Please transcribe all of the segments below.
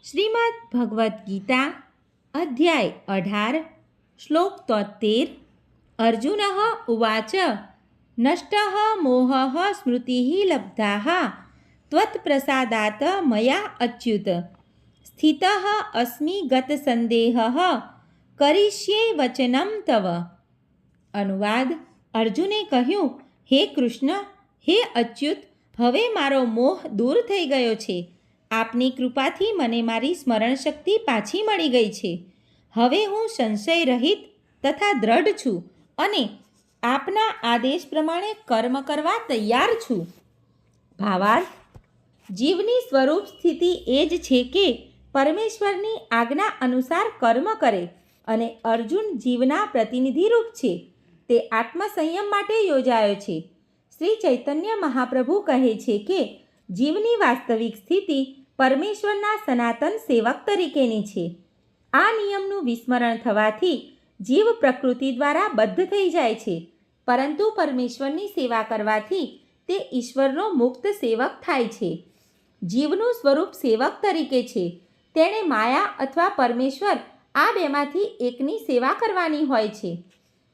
શ્રીમદ્ ભગવદ્ ગીતા અધ્યાય 18 શ્લોક 73 અર્જુન ઉવાચ નષ્ટઃ મોહઃ સ્મૃતિઃ લબ્ધાઃ ત્વત્પ્રસાદાત મયા અચ્યુત સ્થિતઃ અસ્મિ ગત સંદેહઃ કરિષ્યે વચનમ તવ. અનુવાદ: અર્જુને કહ્યું, હે કૃષ્ણ, હે અચ્યુત, હવે મારો મોહ દૂર થઈ ગયો છે. આપની કૃપાથી મને મારી સ્મરણ શક્તિ પાછી મળી ગઈ છે. હવે હું સંશય રહિત તથા દ્રઢ છું અને આપના આદેશ પ્રમાણે કર્મ કરવા તૈયાર છું. ભાવાર્થ: જીવની સ્વરૂપ સ્થિતિ એ જ છે કે પરમેશ્વરની આજ્ઞા અનુસાર કર્મ કરે અને અર્જુન જીવના પ્રતિનિધિરૂપ છે. તે આત્મસંયમ માટે યોજાયો છે. શ્રી ચૈતન્ય મહાપ્રભુ કહે છે કે જીવની વાસ્તવિક સ્થિતિ પરમેશ્વરના સનાતન સેવક તરીકેની છે. આ નિયમનું વિસ્મરણ થવાથી જીવ પ્રકૃતિ દ્વારા બદ્ધ થઈ જાય છે, પરંતુ પરમેશ્વરની સેવા કરવાથી તે ઈશ્વરનો મુક્ત સેવક થાય છે. જીવનું સ્વરૂપ સેવક તરીકે છે. તેણે માયા અથવા પરમેશ્વર આ બેમાંથી એકની સેવા કરવાની હોય છે.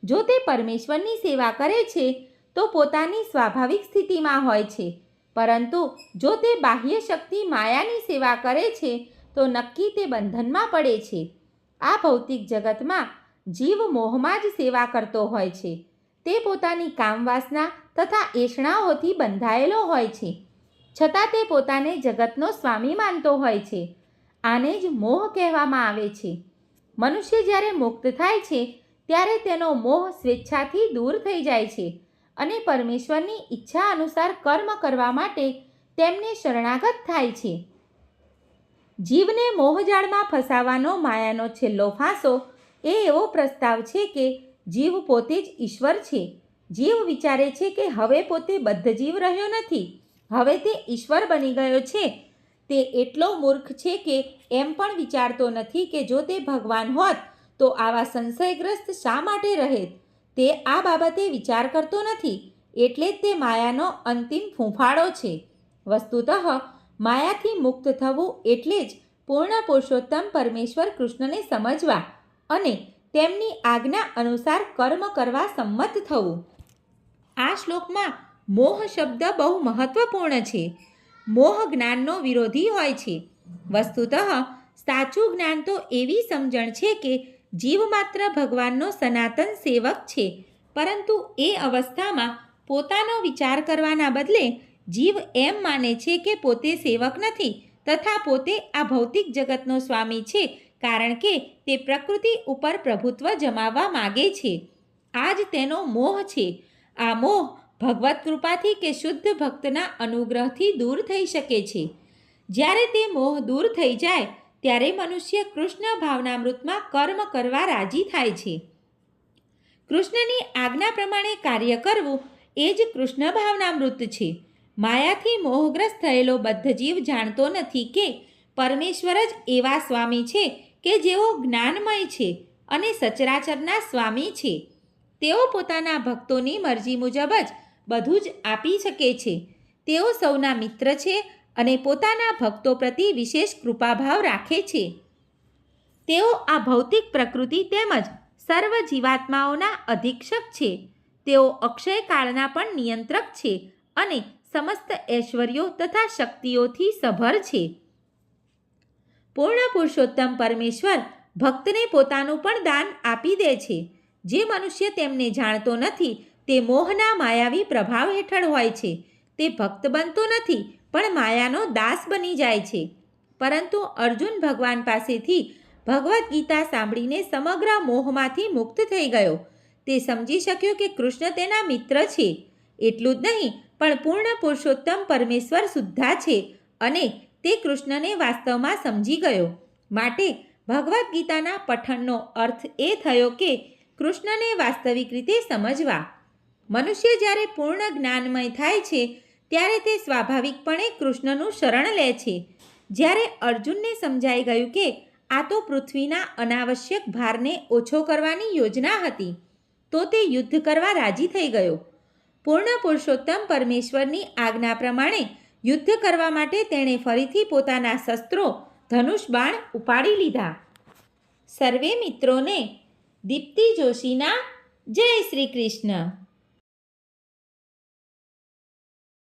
જો તે પરમેશ્વરની સેવા કરે છે તો પોતાની સ્વાભાવિક સ્થિતિમાં હોય છે, પરંતુ જો તે બાહ્ય શક્તિ માયાની સેવા કરે છે તો નક્કી તે બંધનમાં પડે છે. આ ભૌતિક જગતમાં જીવ મોહમાં જ સેવા કરતો હોય છે. તે પોતાની કામવાસના તથા એષણાઓથી બંધાયેલો હોય છે, છતાં તે પોતાને જગતનો સ્વામી માનતો હોય છે. આને જ મોહ કહેવામાં આવે છે. મનુષ્ય જ્યારે મુક્ત થાય છે ત્યારે તેનો મોહ સ્વેચ્છાથી દૂર થઈ જાય છે અને પરમેશ્વરની ઈચ્છા અનુસાર કર્મ કરવા માટે તેમને શરણાગત થાય છે. જીવને મોહજાળમાં ફસાવાનો માયાનો છેલ્લો ફાંસો એ એવો પ્રસ્તાવ છે કે જીવ પોતે જ ઈશ્વર છે. જીવ વિચારે છે કે હવે પોતે બદ્ધ જીવ રહ્યો નથી, હવે તે ઈશ્વર બની ગયો છે. તે એટલો મૂર્ખ છે કે એમ પણ વિચારતો નથી કે જો તે ભગવાન હોત તો આવા સંશયગ્રસ્ત શા માટે રહેત. તે આ બાબતે વિચાર કરતો નથી, એટલે જ તે માયાનો અંતિમ ફૂંફાળો છે. વસ્તુતઃ માયાથી મુક્ત થવું એટલે જ પૂર્ણ પુરુષોત્તમ પરમેશ્વર કૃષ્ણને સમજવા અને તેમની આજ્ઞા અનુસાર કર્મ કરવા સંમત થવું. આ શ્લોકમાં મોહ શબ્દ બહુ મહત્વપૂર્ણ છે. મોહ જ્ઞાનનો વિરોધી હોય છે. વસ્તુતઃ સાચું જ્ઞાન તો એવી સમજણ છે કે જીવ માત્ર ભગવાનનો સનાતન સેવક છે, પરંતુ એ અવસ્થામાં પોતાનો વિચાર કરવાના બદલે જીવ એમ માને છે કે પોતે સેવક નથી તથા પોતે આ ભૌતિક જગતનો સ્વામી છે, કારણ કે તે પ્રકૃતિ ઉપર પ્રભુત્વ જમાવવા માગે છે. આ જ તેનો મોહ છે. આ મોહ ભગવત કૃપાથી કે શુદ્ધ ભક્તના અનુગ્રહથી દૂર થઈ શકે છે. જ્યારે તે મોહ દૂર થઈ જાય ત્યારે મનુષ્ય કૃષ્ણ ભાવનામૃતમાં કર્મ કરવા રાજી થાય છે. કૃષ્ણની આજ્ઞા પ્રમાણે કાર્ય કરવું એ જ કૃષ્ણ ભાવનામૃત છે. માયાથી મોહગ્રસ્ત થયેલો બદ્ધ જીવ જાણતો નથી કે પરમેશ્વર જ એવા સ્વામી છે કે જેઓ જ્ઞાનમય છે અને સચરાચરના સ્વામી છે. તેઓ પોતાના ભક્તોની મરજી મુજબ જ બધું જ આપી શકે છે. તેઓ સૌના મિત્ર છે અને પોતાના ભક્તો પ્રતિ વિશેષ કૃપાભાવ રાખે છે. તેઓ આ ભૌતિક પ્રકૃતિ તેમજ સર્વ જીવાત્માઓના અધિક્ષક છે. તેઓ અક્ષયકાળના પણ નિયંત્રક છે અને સમસ્ત ઐશ્વર્યો તથા શક્તિઓથી સભર છે. પૂર્ણ પુરુષોત્તમ પરમેશ્વર ભક્તને પોતાનું પણ દાન આપી દે છે. જે મનુષ્ય તેમને જાણતો નથી તે મોહના માયાવી પ્રભાવ હેઠળ હોય છે. તે ભક્ત બનતો નથી પણ માયાનો દાસ બની જાય છે. પરંતુ અર્જુન ભગવાન પાસેથી ભગવદ્ ગીતા સાંભળીને સમગ્ર મોહમાંથી મુક્ત થઈ ગયો. તે સમજી શક્યો કે કૃષ્ણ તેના મિત્ર છે. એટલું જ નહીં પણ પૂર્ણ પુરુષોત્તમ પરમેશ્વર સુદ્ધા છે અને તે કૃષ્ણને વાસ્તવમાં સમજી ગયો. માટે ભગવદ્ ગીતાના પઠનનો અર્થ એ થયો કે કૃષ્ણને વાસ્તવિક રીતે સમજવા. મનુષ્ય જ્યારે પૂર્ણ જ્ઞાનમય થાય છે ત્યારે તે સ્વાભાવિકપણે કૃષ્ણનું શરણ લે છે. જ્યારે અર્જુનને સમજાઈ ગયું કે આ તો પૃથ્વીના અનાવશ્યક ભારને ઓછો કરવાની યોજના હતી, તો તે યુદ્ધ કરવા રાજી થઈ ગયો. પૂર્ણ પુરુષોત્તમ પરમેશ્વરની આજ્ઞા પ્રમાણે યુદ્ધ કરવા માટે તેણે ફરીથી પોતાના શસ્ત્રો ધનુષ બાણ ઉપાડી લીધા. સર્વે મિત્રોને દીપ્તિ જોશીના જય શ્રી કૃષ્ણ.